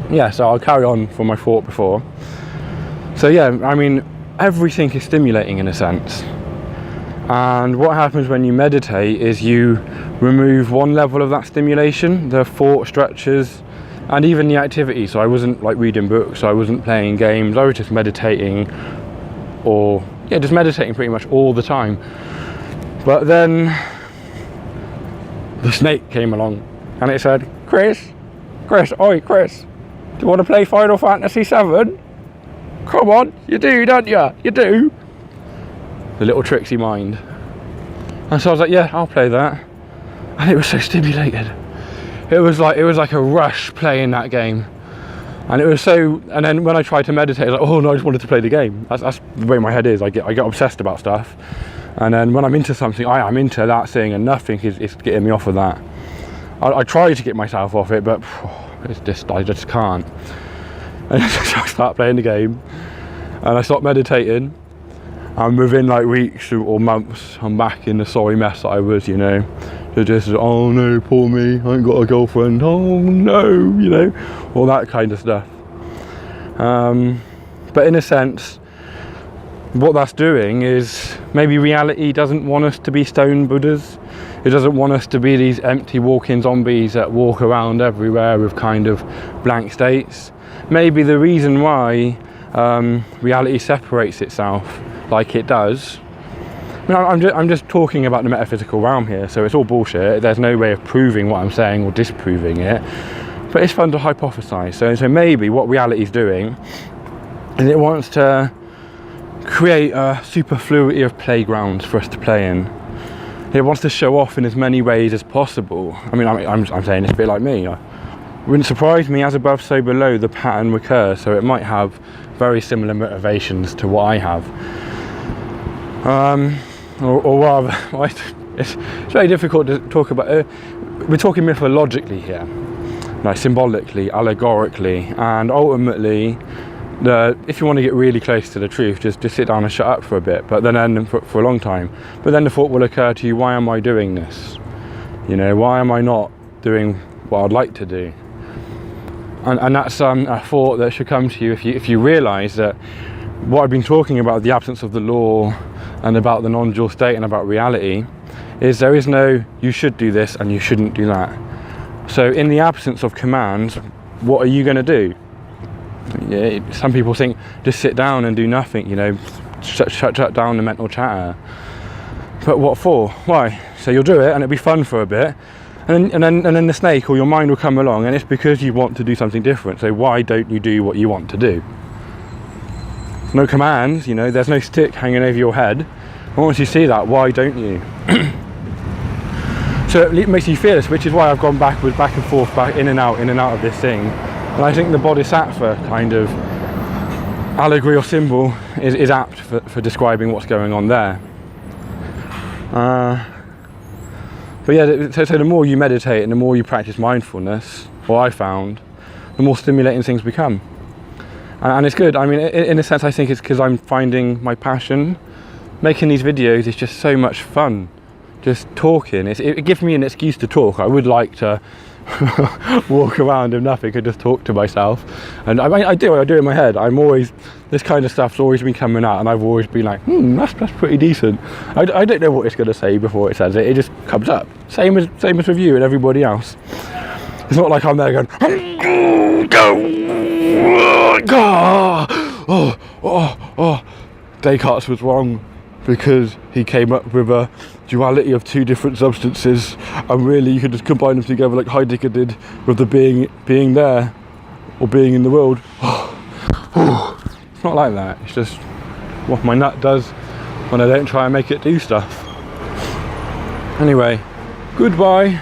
yeah, so I'll carry on from my thought before. So yeah, I mean, everything is stimulating in a sense. And what happens when you meditate is you remove one level of that stimulation, the thought structures, and even the activity. So I wasn't like reading books, I wasn't playing games, I was just meditating, or yeah, just meditating pretty much all the time. But then the snake came along and it said, Chris, oi Chris, do you want to play Final Fantasy VII? Come on, you do, don't you? You do. The little tricksy mind. And so I was like, yeah, I'll play that. And it was so stimulated. It was like a rush playing that game. And it was so, and then when I tried to meditate, I was like, oh no, I just wanted to play the game. That's the way my head is. I get obsessed about stuff. And then when I'm into something, I'm into that thing, and nothing is getting me off of that. I try to get myself off it, but I just can't. And so I start playing the game, and I stop meditating, and within like weeks or months, I'm back in the sorry mess that I was, you know. Just, oh no, poor me, I ain't got a girlfriend, oh no, you know, all that kind of stuff. But in a sense, what that's doing is maybe reality doesn't want us to be stone Buddhas. It doesn't want us to be these empty walking zombies that walk around everywhere with kind of blank states. Maybe the reason why reality separates itself like it does, I mean, I'm just talking about the metaphysical realm here, so it's all bullshit. There's no way of proving what I'm saying or disproving it, but it's fun to hypothesize. So maybe what reality is doing is it wants to create a superfluity of playgrounds for us to play in. It wants to show off in as many ways as possible. I mean, I'm saying it's a bit like me. It wouldn't surprise me, as above, so below, the pattern recurs, so it might have very similar motivations to what I have. Or rather, it's very difficult to talk about. We're talking mythologically here, like symbolically, allegorically, and ultimately, if you want to get really close to the truth, just sit down and shut up for a bit. But then for a long time. But then the thought will occur to you: why am I doing this? You know, why am I not doing what I'd like to do? And that's a thought that should come to you if you realise that what I've been talking about, the absence of the law, and about the non-dual state, and about reality, is there is no you should do this and you shouldn't do that. So in the absence of commands, what are you going to do? Yeah, some people think just sit down and do nothing, you know, shut down the mental chatter. But what for? Why? So you'll do it and it'll be fun for a bit, and then the snake or your mind will come along, and it's because you want to do something different. So why don't you do what you want to do? No commands, you know, there's no stick hanging over your head. And once you see that, why don't you? So it makes you fearless, which is why I've gone back and forth, back in and out of this thing. And I think the Bodhisattva kind of allegory or symbol is apt for describing what's going on there. But yeah, so the more you meditate and the more you practice mindfulness, what I found, the more stimulating things become. And it's good. I mean, in a sense, I think it's because I'm finding my passion. Making these videos is just so much fun. Just talking. It gives me an excuse to talk. I would like to walk around and nothing and just talk to myself. And I do it in my head. This kind of stuff's always been coming out, and I've always been like, that's pretty decent. I don't know what it's going to say before it says it. It just comes up. Same as with you and everybody else. It's not like I'm there going, go. Descartes was wrong because he came up with a duality of two different substances, and really you could just combine them together like Heidegger did with the being there or being in the world. It's not like that. It's just what my nut does when I don't try and make it do stuff. Anyway, goodbye.